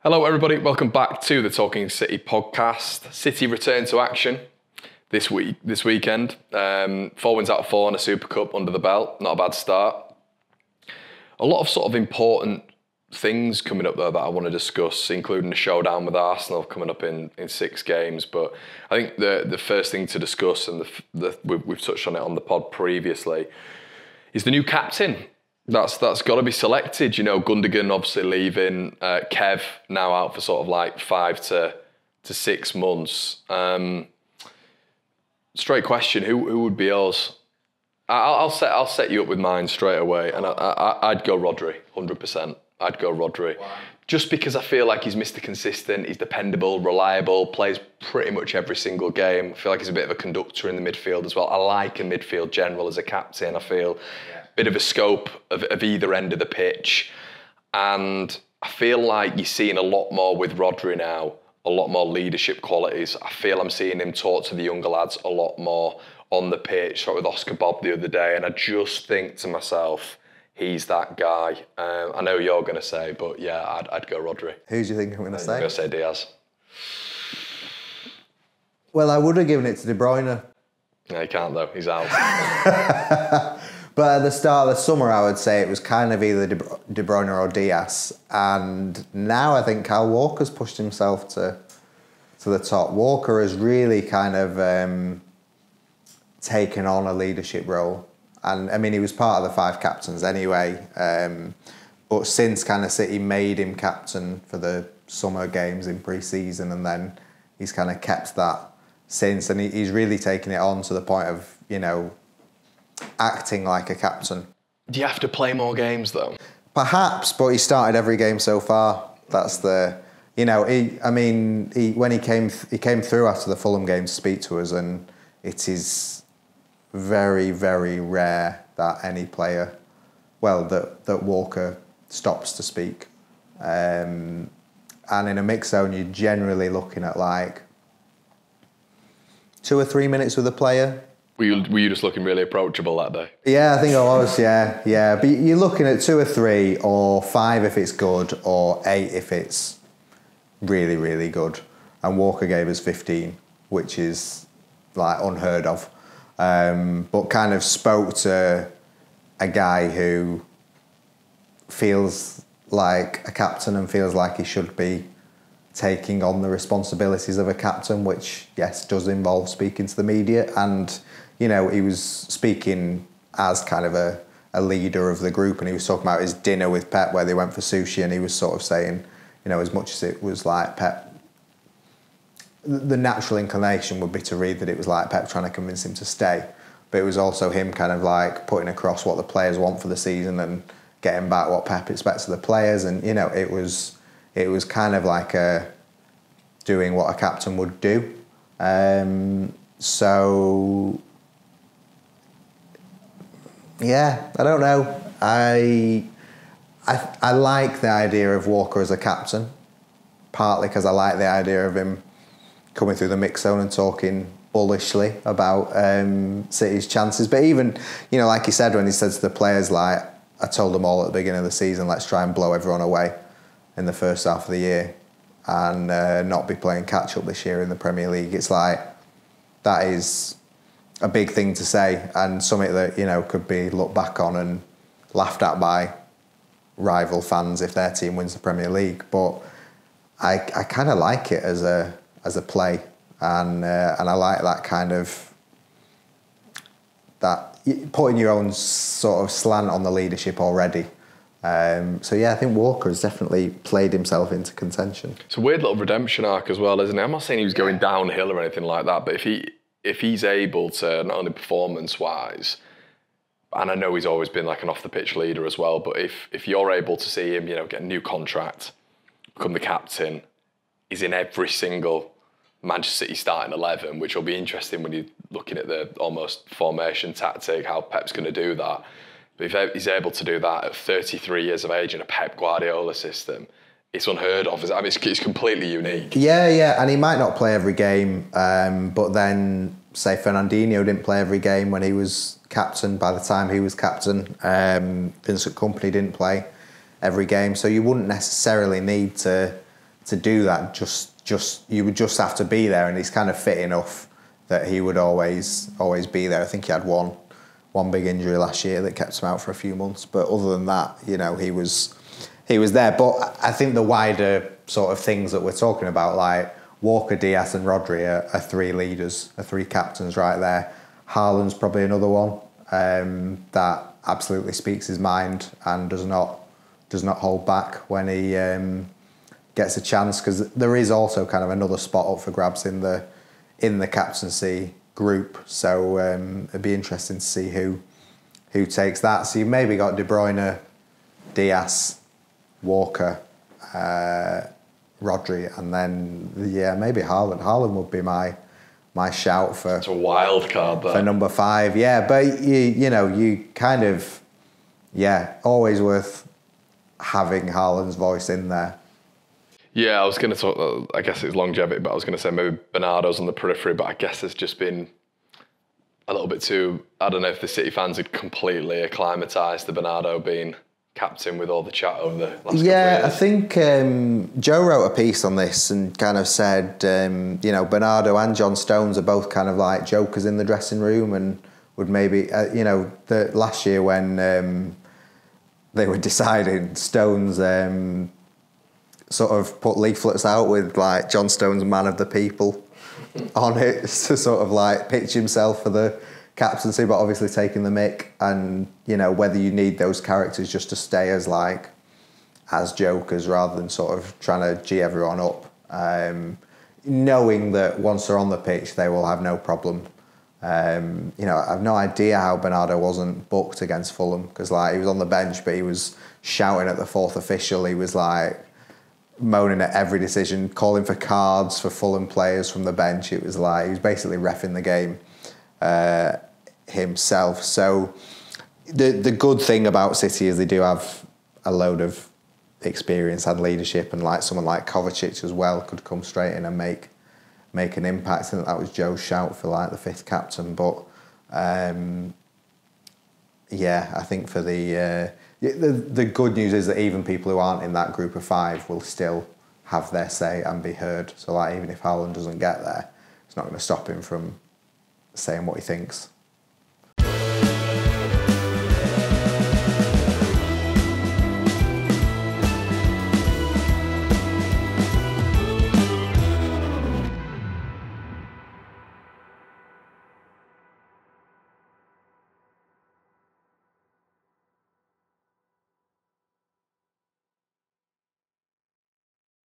Hello everybody, welcome back to the Talking City podcast. City return to action this weekend. 4 wins out of 4 in a Super Cup under the belt, not a bad start. A lot of sort of important things coming up there that I want to discuss, including the showdown with Arsenal coming up in 6 games. But I think the first thing to discuss, and we've touched on it on the pod previously, is the new captain. That's got to be selected. You know, Gundogan obviously leaving, Kev now out for sort of like 5 to 6 months. Straight question: Who would be yours? I'll set you up with mine straight away, and I'd go Rodri, 100%. I'd go Rodri. Wow. Just because I feel like he's Mr. Consistent, he's dependable, reliable, plays pretty much every single game. I feel like he's a bit of a conductor in the midfield as well. I like a midfield general as a captain. I feel bit of a scope of either end of the pitch. And I feel like you're seeing a lot more with Rodri now, a lot more leadership qualities. I feel I'm seeing him talk to the younger lads a lot more on the pitch, sort of with Oscar Bob the other day. And I just think to myself, he's that guy. I know you're going to say, but yeah, I'd go Rodri. Who do you think I'm going to say? I'm going to say Diaz. Well, I would have given it to De Bruyne. No, he can't though. He's out. But at the start of the summer, I would say it was kind of either De Bruyne or Diaz. And now I think Kyle Walker's pushed himself to the top. Walker has really kind of taken on a leadership role. And I mean, he was part of the 5 captains anyway. But since kind of City made him captain for the summer games in pre-season, and then he's kind of kept that since. And he's really taken it on to the point of, you know, acting like a captain. Do you have to play more games though? Perhaps, but he started every game so far. That's the, you know, when he came through after the Fulham game to speak to us, and it is very, very rare that any player, that Walker stops to speak. And in a mixed zone, you're generally looking at like 2 or 3 minutes with a player. Were you just looking really approachable that day? Yeah, I think I was, yeah. But you're looking at 2 or 3 or 5 if it's good, or 8 if it's really, really good. And Walker gave us 15, which is like unheard of. But kind of spoke to a guy who feels like a captain and feels like he should be taking on the responsibilities of a captain, which, yes, does involve speaking to the media. And you know, he was speaking as kind of a leader of the group, and he was talking about his dinner with Pep where they went for sushi, and he was sort of saying, you know, as much as it was like Pep, the natural inclination would be to read that it was like Pep trying to convince him to stay, but it was also him kind of like putting across what the players want for the season and getting back what Pep expects of the players. And, you know, it was kind of like doing what a captain would do. So... yeah, I don't know. I like the idea of Walker as a captain, partly because I like the idea of him coming through the mix zone and talking bullishly about City's chances. But even, you know, like he said when he said to the players, like, I told them all at the beginning of the season, let's try and blow everyone away in the first half of the year and not be playing catch-up this year in the Premier League. It's like, that is a big thing to say, and something that, you know, could be looked back on and laughed at by rival fans if their team wins the Premier League. But I kind of like it as a play, and I like that kind of, that putting your own sort of slant on the leadership already. So yeah, I think Walker has definitely played himself into contention. It's a weird little redemption arc as well, isn't it? I'm not saying he was going downhill or anything like that, but if he's able to, not only performance-wise, and I know he's always been like an off-the-pitch leader as well, but if you're able to see him, you know, get a new contract, become the captain, he's in every single Manchester City starting 11, which will be interesting when you're looking at the almost formation tactic, how Pep's going to do that. But if he's able to do that at 33 years of age in a Pep Guardiola system, it's unheard of. I mean, it's completely unique. Yeah, and he might not play every game, but then, say, Fernandinho didn't play every game when he was captain. By the time he was captain, Vincent Kompany didn't play every game, so you wouldn't necessarily need to to do that, just you would just have to be there, and he's kind of fit enough that he would always be there. I think he had one big injury last year that kept him out for a few months, but other than that, you know, he was there. But I think the wider sort of things that we're talking about, like Walker, Diaz and Rodri are three leaders, are three captains right there. Haaland's probably another one that absolutely speaks his mind and does not hold back when he gets a chance, because there is also kind of another spot up for grabs in the captaincy group. So it'd be interesting to see who takes that. So you've maybe got De Bruyne, Diaz, Walker, Rodri, and then maybe Haaland. Haaland would be my shout for. It's a wild card there. For number 5, yeah. But you kind of, always worth having Haaland's voice in there. Yeah, I was going to talk, I guess it's longevity, but I was going to say maybe Bernardo's on the periphery, but I guess it's just been a little bit too, I don't know if the City fans had completely acclimatised to Bernardo being captain with all the chat over the last couple of years. I think Joe wrote a piece on this and kind of said, Bernardo and John Stones are both kind of like jokers in the dressing room, and would maybe, the last year when they were deciding, Stones sort of put leaflets out with like John Stones man of the people on it to sort of like pitch himself for the captaincy, but obviously taking the mick, and whether you need those characters just to stay as jokers rather than sort of trying to G everyone up, knowing that once they're on the pitch they will have no problem. I've no idea how Bernardo wasn't booked against Fulham, because like he was on the bench but he was shouting at the fourth official, he was like moaning at every decision, calling for cards for Fulham players from the bench. It was like he was basically reffing the game himself. So the good thing about City is they do have a load of experience and leadership, and like someone like Kovacic as well could come straight in and make an impact. And that was Joe's shout for like the 5th captain. But I think for the good news is that even people who aren't in that group of 5 will still have their say and be heard. So like even if Haaland doesn't get there, it's not going to stop him from saying what he thinks.